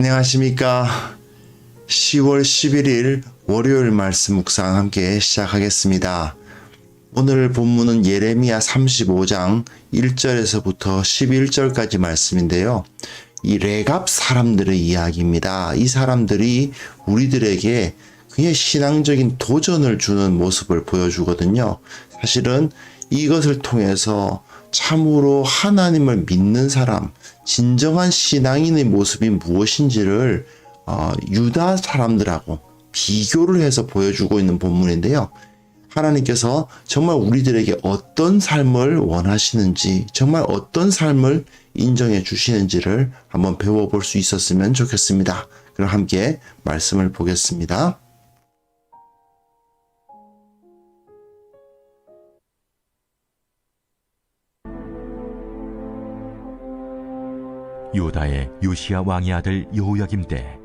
안녕하십니까. 10월 11일 월요일 말씀 묵상 함께 시작하겠습니다. 오늘 본문은 예레미야 35장 1절에서부터 11절까지 말씀인데요. 이 레갑 사람들의 이야기입니다. 이 사람들이 우리들에게 그냥 신앙적인 도전을 주는 모습을 보여주거든요. 사실은 이것을 통해서 참으로 하나님을 믿는 사람, 진정한 신앙인의 모습이 무엇인지를 유다 사람들하고 비교를 해서 보여주고 있는 본문인데요. 하나님께서 정말 우리들에게 어떤 삶을 원하시는지, 정말 어떤 삶을 인정해 주시는지를 한번 배워볼 수 있었으면 좋겠습니다. 그럼 함께 말씀을 보겠습니다. 유다의 요시야 왕의 아들 여호야김 때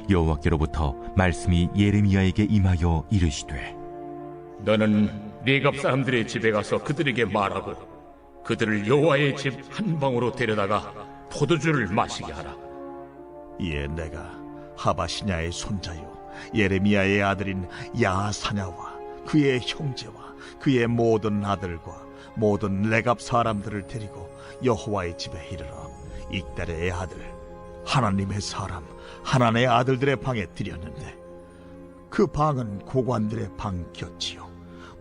여호와께로부터 말씀이 예레미야에게 임하여 이르시되, 너는 레갑 사람들의 집에 가서 그들에게 말하고 그들을 여호와의 집 한 방으로 데려다가 포도주를 마시게 하라. 이에 내가 하바시냐의 손자요 예레미야의 아들인 야사냐와 그의 형제와 그의 모든 아들과 모든 레갑 사람들을 데리고 여호와의 집에 이르러 익달의 아들 하나님의 사람 하나님의 아들들의 방에 들였는데, 그 방은 고관들의 방 곁이요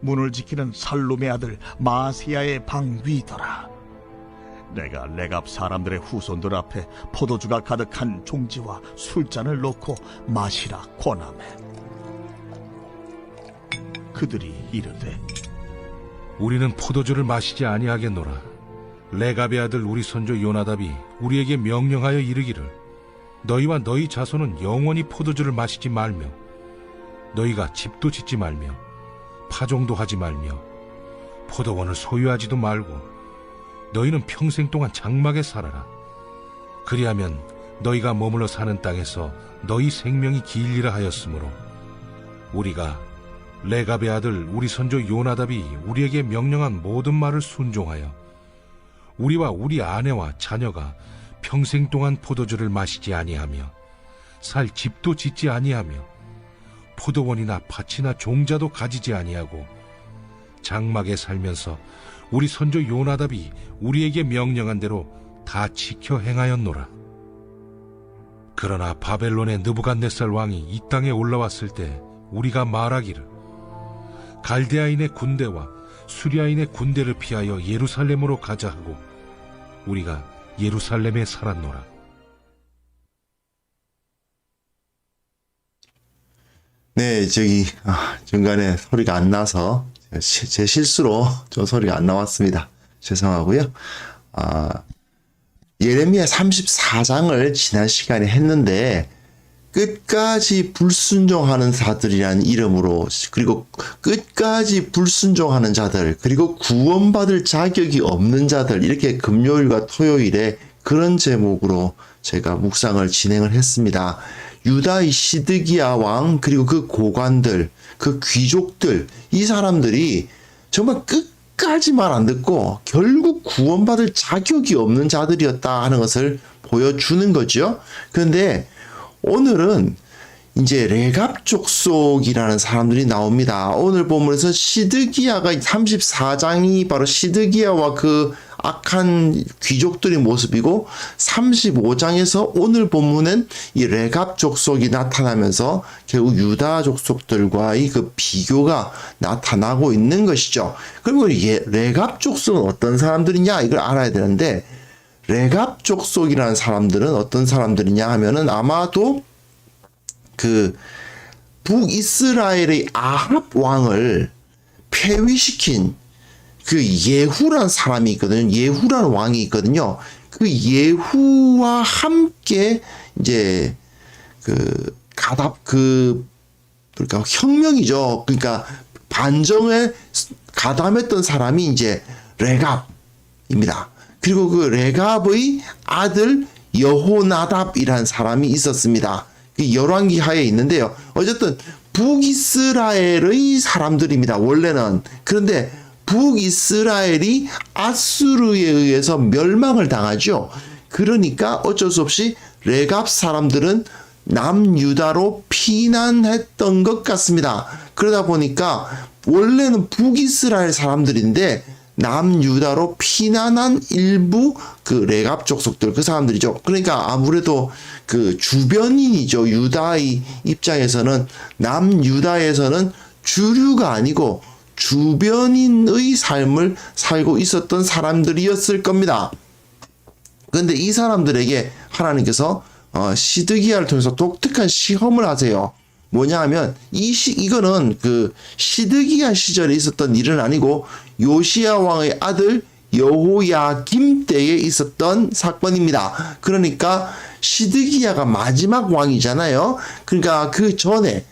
문을 지키는 살룸의 아들 마세야의 방 위더라. 내가 레갑 사람들의 후손들 앞에 포도주가 가득한 종지와 술잔을 놓고 마시라 권하매, 그들이 이르되 우리는 포도주를 마시지 아니하겠노라. 레갑의 아들 우리 선조 요나답이 우리에게 명령하여 이르기를, 너희와 너희 자손은 영원히 포도주를 마시지 말며 너희가 집도 짓지 말며 파종도 하지 말며 포도원을 소유하지도 말고 너희는 평생 동안 장막에 살아라. 그리하면 너희가 머물러 사는 땅에서 너희 생명이 길리라 하였으므로 우리가 레갑의 아들 우리 선조 요나답이 우리에게 명령한 모든 말을 순종하여 우리와 우리 아내와 자녀가 평생 동안 포도주를 마시지 아니하며 살 집도 짓지 아니하며 포도원이나 밭이나 종자도 가지지 아니하고 장막에 살면서 우리 선조 요나답이 우리에게 명령한 대로 다 지켜 행하였노라. 그러나 바벨론의 느부갓네살 왕이 이 땅에 올라왔을 때 우리가 말하기를, 갈대아인의 군대와 수리아인의 군대를 피하여 예루살렘으로 가자 하고 우리가 예루살렘에 살았노라. 네, 중간에 소리가 안 나서 제 실수로 좀 소리가 안 나왔습니다. 죄송하고요. 예레미야 34장을 지난 시간에 했는데 끝까지 불순종하는 자들이라는 이름으로, 그리고 끝까지 불순종하는 자들, 그리고 구원받을 자격이 없는 자들, 이렇게 금요일과 토요일에 그런 제목으로 제가 묵상을 진행을 했습니다. 유다의 시드기야 왕, 그리고 그 고관들, 그 귀족들, 이 사람들이 정말 끝까지 말 안 듣고 결국 구원받을 자격이 없는 자들이었다 하는 것을 보여주는 거죠. 그런데 오늘은 이제 레갑 족속이라는 사람들이 나옵니다. 오늘 본문에서 시드기야가 34장이 바로 시드기야와 그 악한 귀족들의 모습이고, 35장에서 오늘 본문은 이 레갑 족속이 나타나면서 결국 유다 족속들과의 그 비교가 나타나고 있는 것이죠. 그리고 레갑 족속은 어떤 사람들이냐, 이걸 알아야 되는데, 레갑 족속이라는 사람들은 어떤 사람들이냐 하면은 아마도 그 북이스라엘의 아합 왕을 폐위시킨 그 예후란 사람이 있거든요. 예후란 왕이 있거든요. 그 예후와 함께 이제 그러니까 혁명이죠. 그러니까 반정에 가담했던 사람이 이제 레갑입니다. 그리고 그 레갑의 아들 여호나답이라는 사람이 있었습니다. 그 열왕기하에 있는데요. 어쨌든 북이스라엘의 사람들입니다. 원래는. 그런데 북이스라엘이 아수르에 의해서 멸망을 당하죠. 그러니까 어쩔 수 없이 레갑 사람들은 남유다로 피난했던 것 같습니다. 그러다 보니까 원래는 북이스라엘 사람들인데 남유다로 피난한 일부 그 레갑 족속들, 그 사람들이죠. 그러니까 아무래도 그 주변인이죠. 유다의 입장에서는, 남유다에서는 주류가 아니고 주변인의 삶을 살고 있었던 사람들이었을 겁니다. 그런데 이 사람들에게 하나님께서 시드기야를 통해서 독특한 시험을 하세요. 뭐냐 하면 이거는 그 시드기야 시절에 있었던 일은 아니고 요시야 왕의 아들 여호야김 때에 있었던 사건입니다. 그러니까 시드기야가 마지막 왕이잖아요. 그러니까 그 전에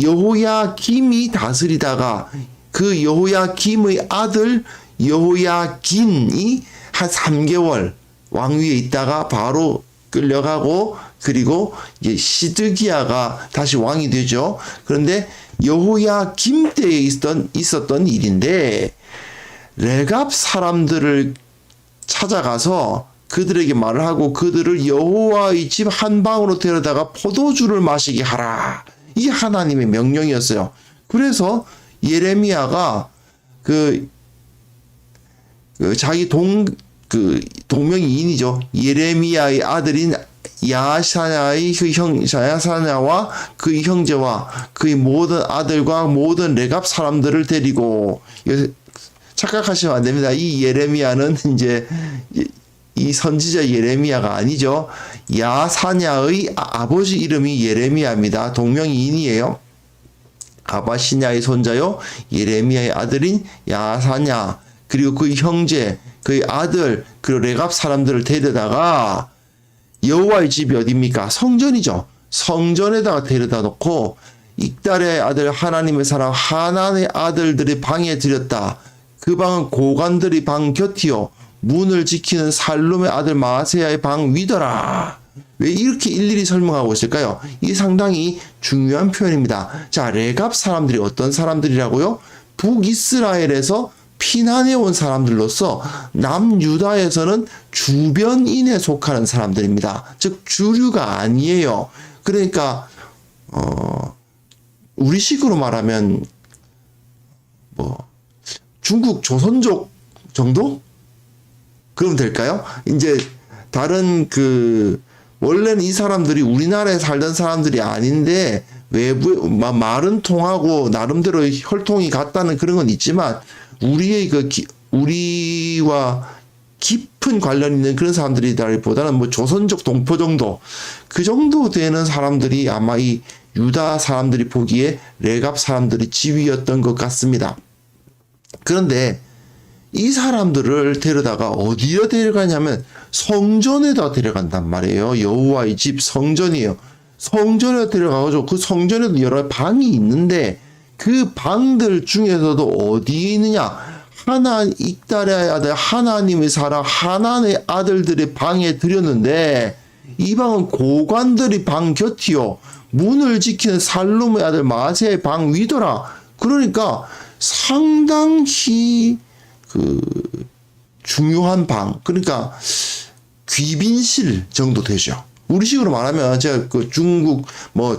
여호야김이 다스리다가 그 여호야김의 아들 여호야긴이 한 3개월 왕위에 있다가 바로 끌려가고, 그리고 이제 시드기야가 다시 왕이 되죠. 그런데 여호야김 때에 있었던 일인데, 레갑 사람들을 찾아가서 그들에게 말을 하고 그들을 여호와의 집 한 방으로 데려다가 포도주를 마시게 하라. 이 하나님의 명령이었어요. 그래서 예레미야가 자기 동명이인이죠. 예레미야의 아들인 야사냐와 그의 형제와 그의 모든 아들과 모든 레갑 사람들을 데리고, 착각하시면 안 됩니다. 이 예레미야는 이제 이 선지자 예레미야가 아니죠. 야사냐의 아버지 이름이 예레미야입니다. 동명이인이에요. 아바시냐의 손자요, 예레미야의 아들인 야사냐, 그리고 그의 형제, 그의 아들, 그리고 레갑 사람들을 데려다가 여호와의 집이 어디입니까? 성전이죠. 성전에다가 데려다 놓고 익달의 아들 하나님의 사람 하나님의 아들들이 방에 들였다. 그 방은 고관들의 방 곁이요, 문을 지키는 살룸의 아들 마세야의 방 위더라. 왜 이렇게 일일이 설명하고 있을까요? 이게 상당히 중요한 표현입니다. 자, 레갑 사람들이 어떤 사람들이라고요? 북이스라엘에서 피난해 온 사람들로서 남유다에서는 주변인에 속하는 사람들입니다. 즉 주류가 아니에요. 그러니까 우리식으로 말하면 중국 조선족 정도? 그럼 될까요? 이제 다른 원래는 이 사람들이 우리나라에 살던 사람들이 아닌데 외부에 말은 통하고 나름대로 혈통이 같다는 그런 건 있지만 우리와 깊은 관련 있는 그런 사람들이다기보다는 조선족 동포 정도, 그 정도 되는 사람들이 아마 이 유다 사람들이 보기에 레갑 사람들이 지위였던 것 같습니다. 그런데 이 사람들을 데려다가 어디로 데려가냐면 성전에다 데려간단 말이에요. 여호와의 집 성전이에요. 성전에 데려가가지고 그 성전에도 여러 방이 있는데 그 방들 중에서도 어디에 있느냐? 익달의 아들 하나님의 사람 하나님의 아들들의 방에 들였는데 이 방은 고관들의 방 곁이요, 문을 지키는 살룸의 아들 마세의 방 위더라. 그러니까 상당히 중요한 방, 그러니까 귀빈실 정도 되죠. 우리식으로 말하면 제가 중국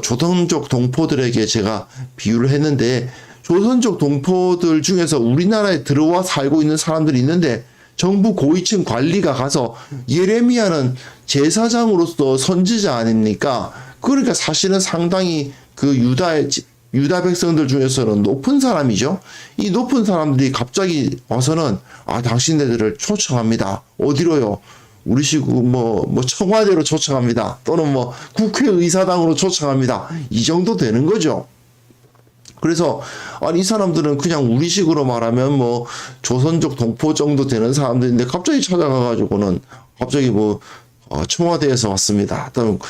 조선족 동포들에게 제가 비유를 했는데, 조선족 동포들 중에서 우리나라에 들어와 살고 있는 사람들이 있는데 정부 고위층 관리가 가서 예레미야는 제사장으로서 선지자 아닙니까? 그러니까 사실은 상당히 유다 백성들 중에서는 높은 사람이죠. 이 높은 사람들이 갑자기 와서는 당신네들을 초청합니다. 어디로요? 우리식으로 청와대로 초청합니다. 또는 국회의사당으로 초청합니다. 이 정도 되는 거죠. 그래서 이 사람들은 그냥 우리식으로 말하면 조선족 동포 정도 되는 사람들인데 갑자기 찾아가가지고는 갑자기 청와대에서 왔습니다. 또는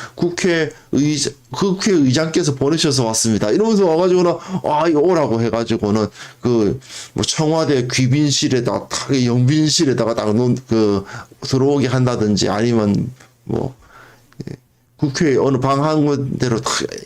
국회의장께서 보내셔서 왔습니다. 이러면서 와가지고는 오라고 해가지고는 청와대 귀빈실에다 영빈실에다가 딱 들어오게 한다든지, 아니면 국회에 어느 방 한 군데로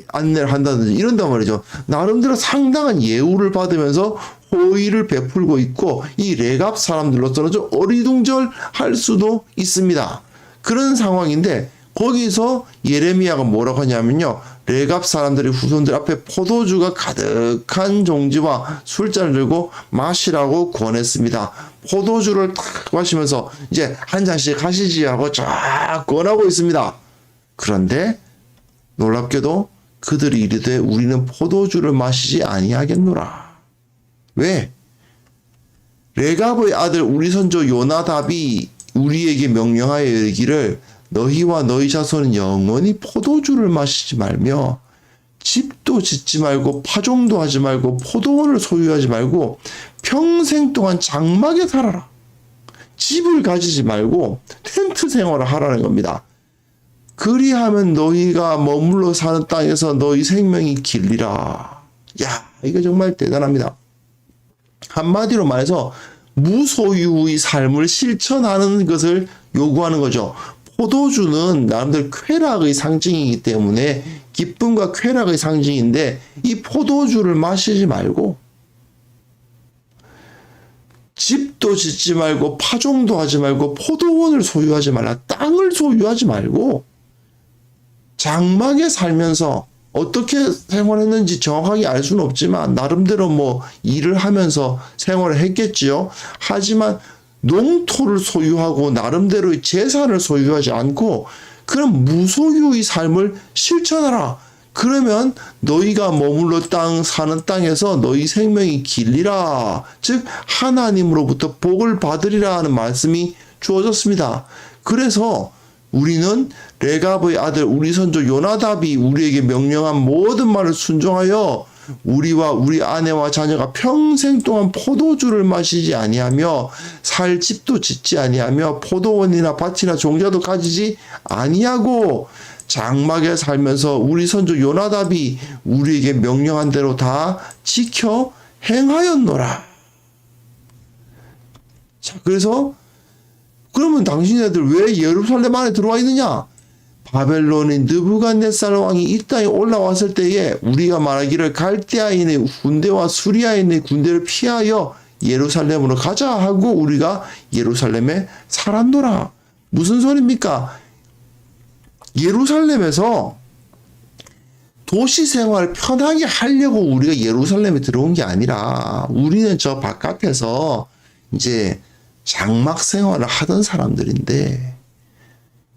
안내를 한다든지 이런단 말이죠. 나름대로 상당한 예우를 받으면서 호의를 베풀고 있고, 이 레갑 사람들로서는 좀 어리둥절할 수도 있습니다. 그런 상황인데 거기서 예레미야가 뭐라고 하냐면요. 레갑 사람들이 후손들 앞에 포도주가 가득한 종지와 술잔을 들고 마시라고 권했습니다. 포도주를 탁 마시면서 이제 한 잔씩 하시지 하고 쫙 권하고 있습니다. 그런데 놀랍게도 그들이 이르되 우리는 포도주를 마시지 아니하겠노라. 왜? 레갑의 아들 우리 선조 요나답이 우리에게 명령하여 이르기를 너희와 너희 자손은 영원히 포도주를 마시지 말며 집도 짓지 말고 파종도 하지 말고 포도원을 소유하지 말고 평생 동안 장막에 살아라. 집을 가지지 말고 텐트 생활을 하라는 겁니다. 그리하면 너희가 머물러 사는 땅에서 너희 생명이 길리라. 야, 이거 정말 대단합니다. 한마디로 말해서 무소유의 삶을 실천하는 것을 요구하는 거죠. 포도주는 나름대로 쾌락의 상징이기 때문에 기쁨과 쾌락의 상징인데 이 포도주를 마시지 말고 집도 짓지 말고 파종도 하지 말고 포도원을 소유하지 말라. 땅을 소유하지 말고 장막에 살면서 어떻게 생활했는지 정확하게 알 수는 없지만 나름대로 뭐 일을 하면서 생활을 했겠지요. 하지만 농토를 소유하고 나름대로의 재산을 소유하지 않고 그런 무소유의 삶을 실천하라. 그러면 너희가 머물러 사는 땅에서 너희 생명이 길리라. 즉 하나님으로부터 복을 받으리라 하는 말씀이 주어졌습니다. 그래서 우리는 레갑의 아들 우리 선조 요나답이 우리에게 명령한 모든 말을 순종하여 우리와 우리 아내와 자녀가 평생 동안 포도주를 마시지 아니하며 살 집도 짓지 아니하며 포도원이나 밭이나 종자도 가지지 아니하고 장막에 살면서 우리 선조 요나답이 우리에게 명령한 대로 다 지켜 행하였노라. 자, 그래서 그러면 당신네들 왜 예루살렘 안에 들어와 있느냐? 바벨론인 느부갓네살 왕이 이 땅에 올라왔을 때에 우리가 말하기를 갈대아인의 군대와 수리아인의 군대를 피하여 예루살렘으로 가자 하고 우리가 예루살렘에 살았노라. 무슨 소리입니까? 예루살렘에서 도시 생활을 편하게 하려고 우리가 예루살렘에 들어온 게 아니라 우리는 저 바깥에서 이제 장막 생활을 하던 사람들인데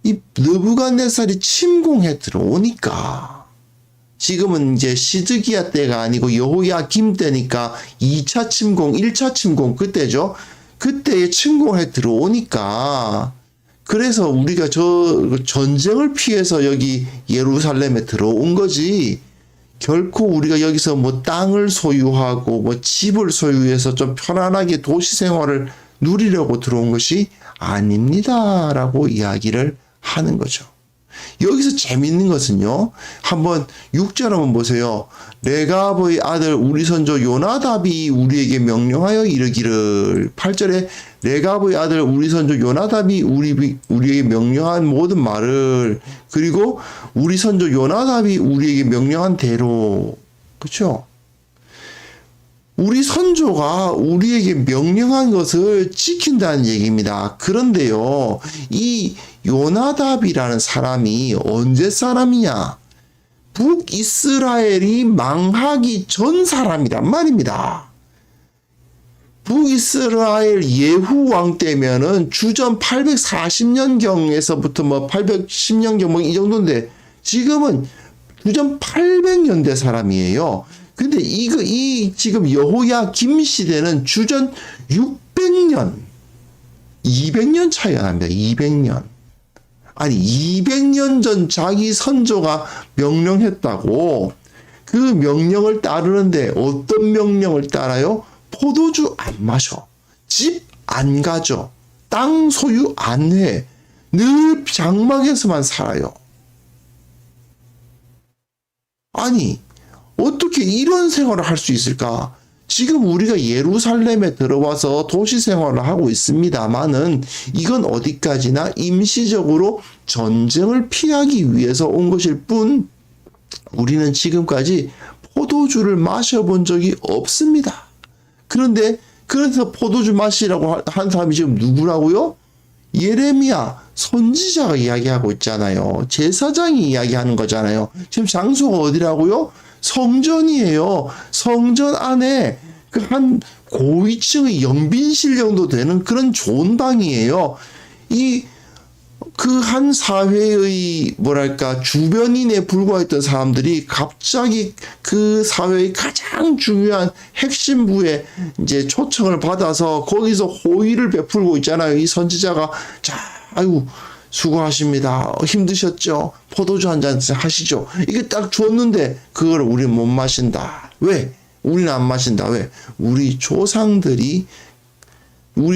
이 느부갓네살이 침공해 들어오니까 지금은 이제 시드기야 때가 아니고 여호야김 때니까 2차 침공, 1차 침공 그때죠. 그때에 침공해 들어오니까 그래서 우리가 저 전쟁을 피해서 여기 예루살렘에 들어온 거지. 결코 우리가 여기서 뭐 땅을 소유하고 뭐 집을 소유해서 좀 편안하게 도시 생활을 누리려고 들어온 것이 아닙니다라고 이야기를 하는 거죠. 여기서 재밌는 것은요. 한번 6절 한번 보세요. 레갑의 아들 우리 선조 요나답이 우리에게 명령하여 이르기를 8절에 레갑의 아들 우리 선조 요나답이 우리에게 명령한 모든 말을 그리고 우리 선조 요나답이 우리에게 명령한 대로 그렇죠? 우리 선조가 우리에게 명령한 것을 지킨다는 얘기입니다. 그런데요, 이 요나답이라는 사람이 언제 사람이냐? 북이스라엘이 망하기 전 사람이란 말입니다. 북이스라엘 예후 왕 때면은 주전 840년경에서부터 뭐 810년경 뭐 이 정도인데 지금은 주전 800년대 사람이에요. 근데 이 지금 여호야김 시대는 주전 600년, 200년 차이가 납니다. 200년. 아니 200년 전 자기 선조가 명령했다고 그 명령을 따르는데 어떤 명령을 따라요? 포도주 안 마셔. 집 안 가져. 땅 소유 안 해. 늘 장막에서만 살아요. 아니 어떻게 이런 생활을 할 수 있을까? 지금 우리가 예루살렘에 들어와서 도시 생활을 하고 있습니다만은 이건 어디까지나 임시적으로 전쟁을 피하기 위해서 온 것일 뿐 우리는 지금까지 포도주를 마셔본 적이 없습니다. 그런데 그래서 포도주 마시라고 한 사람이 지금 누구라고요? 예레미야 선지자가 이야기하고 있잖아요. 제사장이 이야기하는 거잖아요. 지금 장소가 어디라고요? 성전이에요. 성전 안에 그 한 고위층의 영빈실 정도 되는 그런 좋은 방이에요. 이 그 한 사회의 뭐랄까 주변인에 불과했던 사람들이 갑자기 그 사회의 가장 중요한 핵심부에 이제 초청을 받아서 거기서 호의를 베풀고 있잖아요. 이 선지자가 자, 아이고 수고하십니다. 힘드셨죠? 포도주 한 잔 하시죠. 이게 딱 줬는데 그걸 우리는 못 마신다. 왜? 우리는 안 마신다. 왜? 우리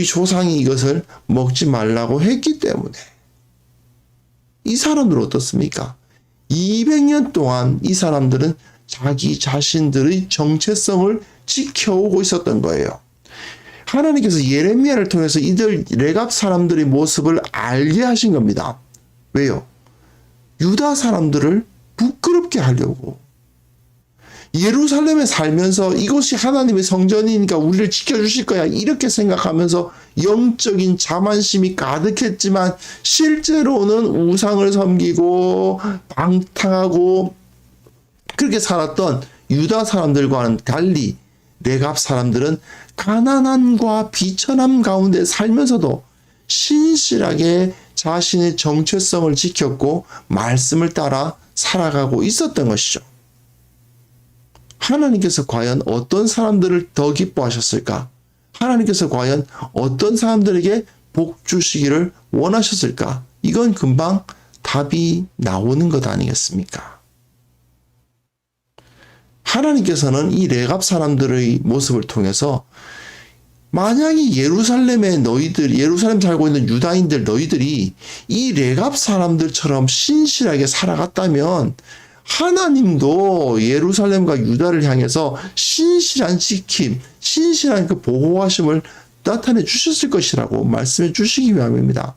조상이 이것을 먹지 말라고 했기 때문에. 이 사람들은 어떻습니까? 200년 동안 이 사람들은 자기 자신들의 정체성을 지켜오고 있었던 거예요. 하나님께서 예레미야를 통해서 이들 레갑 사람들의 모습을 알게 하신 겁니다. 왜요? 유다 사람들을 부끄럽게 하려고. 예루살렘에 살면서 이곳이 하나님의 성전이니까 우리를 지켜주실 거야 이렇게 생각하면서 영적인 자만심이 가득했지만 실제로는 우상을 섬기고 방탕하고 그렇게 살았던 유다 사람들과는 달리 레갑 사람들은 가난함과 비천함 가운데 살면서도 신실하게 자신의 정체성을 지켰고 말씀을 따라 살아가고 있었던 것이죠. 하나님께서 과연 어떤 사람들을 더 기뻐하셨을까? 하나님께서 과연 어떤 사람들에게 복 주시기를 원하셨을까? 이건 금방 답이 나오는 것 아니겠습니까? 하나님께서는 이 레갑 사람들의 모습을 통해서 만약에 예루살렘 살고 있는 유다인들 너희들이 이 레갑 사람들처럼 신실하게 살아갔다면 하나님도 예루살렘과 유다를 향해서 신실한 지킴, 신실한 그 보호하심을 나타내 주셨을 것이라고 말씀해 주시기 위함입니다.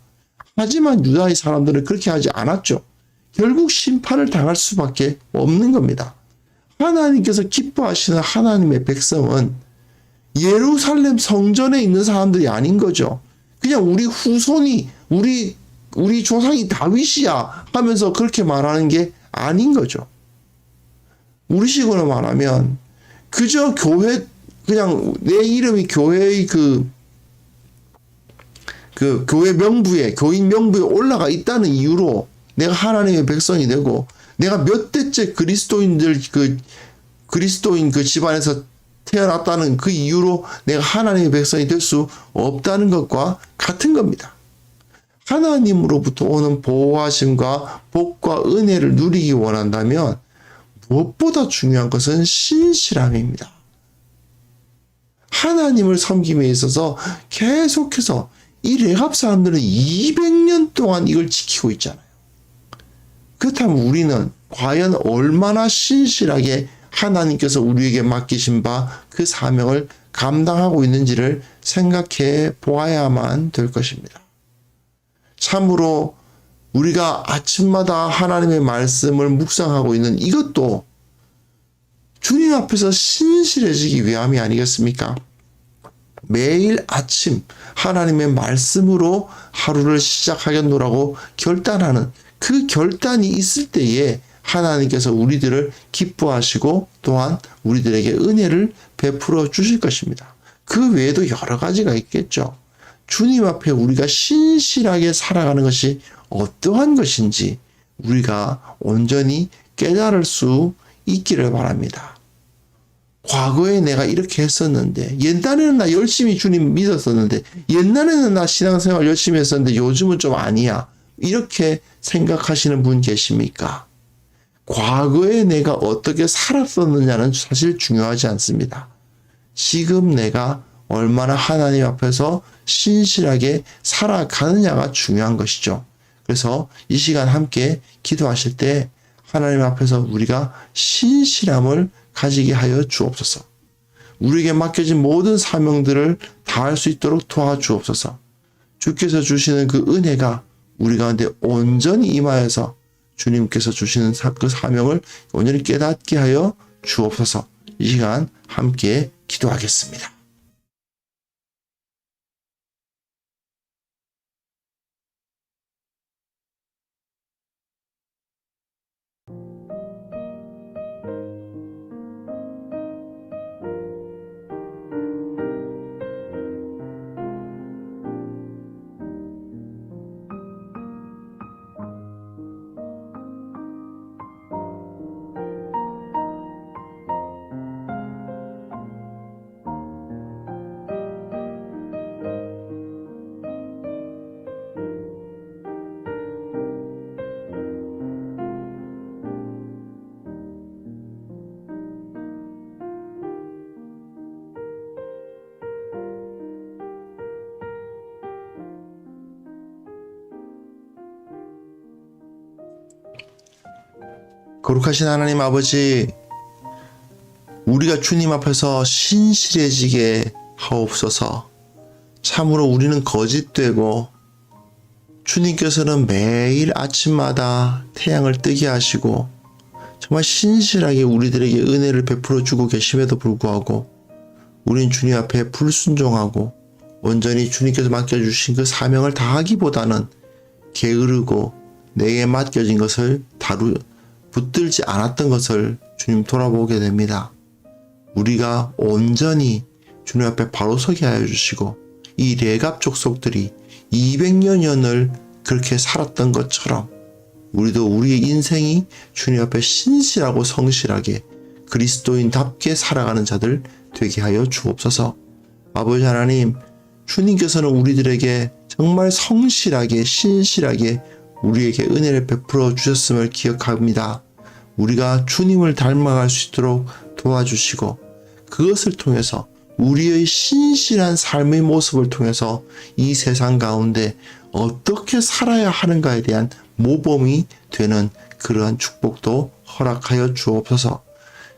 하지만 유다의 사람들은 그렇게 하지 않았죠. 결국 심판을 당할 수밖에 없는 겁니다. 하나님께서 기뻐하시는 하나님의 백성은 예루살렘 성전에 있는 사람들이 아닌 거죠. 그냥 우리 후손이 우리 조상이 다윗이야 하면서 그렇게 말하는 게 아닌 거죠. 우리식으로 말하면 그저 그냥 내 이름이 교회의 그 교회 명부에 교인 명부에 올라가 있다는 이유로 내가 하나님의 백성이 되고 내가 몇 대째 그리스도인 그 집안에서 태어났다는 그 이유로 내가 하나님의 백성이 될 수 없다는 것과 같은 겁니다. 하나님으로부터 오는 보호하심과 복과 은혜를 누리기 원한다면 무엇보다 중요한 것은 신실함입니다. 하나님을 섬김에 있어서 계속해서 이 레갑 사람들은 200년 동안 이걸 지키고 있잖아요. 그렇다면 우리는 과연 얼마나 신실하게 하나님께서 우리에게 맡기신 바 그 사명을 감당하고 있는지를 생각해 보아야만 될 것입니다. 참으로 우리가 아침마다 하나님의 말씀을 묵상하고 있는 이것도 주님 앞에서 신실해지기 위함이 아니겠습니까? 매일 아침 하나님의 말씀으로 하루를 시작하겠노라고 결단하는 그 결단이 있을 때에 하나님께서 우리들을 기뻐하시고 또한 우리들에게 은혜를 베풀어 주실 것입니다. 그 외에도 여러 가지가 있겠죠. 주님 앞에 우리가 신실하게 살아가는 것이 어떠한 것인지 우리가 온전히 깨달을 수 있기를 바랍니다. 과거에 내가 이렇게 했었는데 옛날에는 나 열심히 주님 믿었었는데 옛날에는 나 신앙생활 열심히 했었는데 요즘은 좀 아니야. 이렇게 생각하시는 분 계십니까? 과거에 내가 어떻게 살았었느냐는 사실 중요하지 않습니다. 지금 내가 얼마나 하나님 앞에서 신실하게 살아가느냐가 중요한 것이죠. 그래서 이 시간 함께 기도하실 때 하나님 앞에서 우리가 신실함을 가지게 하여 주옵소서. 우리에게 맡겨진 모든 사명들을 다할 수 있도록 도와주옵소서. 주께서 주시는 그 은혜가 우리 가운데 온전히 임하여서 주님께서 주시는 그 사명을 온전히 깨닫게 하여 주옵소서. 이 시간 함께 기도하겠습니다. 거룩하신 하나님 아버지, 우리가 주님 앞에서 신실해지게 하옵소서. 참으로 우리는 거짓되고 주님께서는 매일 아침마다 태양을 뜨게 하시고 정말 신실하게 우리들에게 은혜를 베풀어 주고 계심에도 불구하고 우린 주님 앞에 불순종하고 온전히 주님께서 맡겨주신 그 사명을 다하기보다는 게으르고 내게 맡겨진 것을 붙들지 않았던 것을 주님 돌아보게 됩니다. 우리가 온전히 주님 앞에 바로 서게 하여 주시고 이 레갑 족속들이 200여 년을 그렇게 살았던 것처럼 우리도 우리의 인생이 주님 앞에 신실하고 성실하게 그리스도인답게 살아가는 자들 되게 하여 주옵소서. 아버지 하나님, 주님께서는 우리들에게 정말 성실하게 신실하게 우리에게 은혜를 베풀어 주셨음을 기억합니다. 우리가 주님을 닮아갈 수 있도록 도와주시고 그것을 통해서 우리의 신실한 삶의 모습을 통해서 이 세상 가운데 어떻게 살아야 하는가에 대한 모범이 되는 그러한 축복도 허락하여 주옵소서.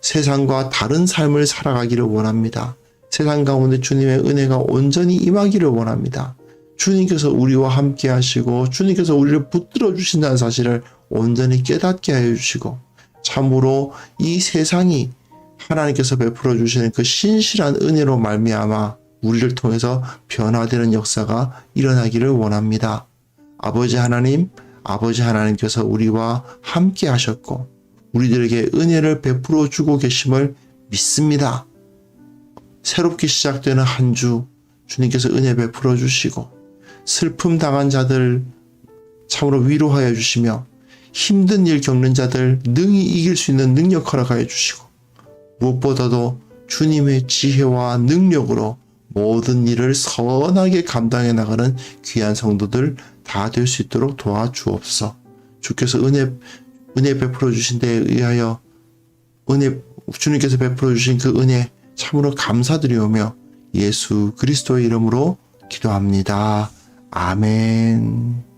세상과 다른 삶을 살아가기를 원합니다. 세상 가운데 주님의 은혜가 온전히 임하기를 원합니다. 주님께서 우리와 함께 하시고 주님께서 우리를 붙들어 주신다는 사실을 온전히 깨닫게 하여 주시고 참으로 이 세상이 하나님께서 베풀어 주시는 그 신실한 은혜로 말미암아 우리를 통해서 변화되는 역사가 일어나기를 원합니다. 아버지 하나님께서 우리와 함께 하셨고 우리들에게 은혜를 베풀어 주고 계심을 믿습니다. 새롭게 시작되는 한 주 주님께서 은혜 베풀어 주시고 슬픔 당한 자들 참으로 위로하여 주시며 힘든 일 겪는 자들 능히 이길 수 있는 능력 허락하여 주시고 무엇보다도 주님의 지혜와 능력으로 모든 일을 선하게 감당해 나가는 귀한 성도들 다 될 수 있도록 도와주옵소서. 주께서 은혜 베풀어 주신 데에 의하여 주님께서 베풀어 주신 그 은혜 참으로 감사드리오며 예수 그리스도의 이름으로 기도합니다. 아멘.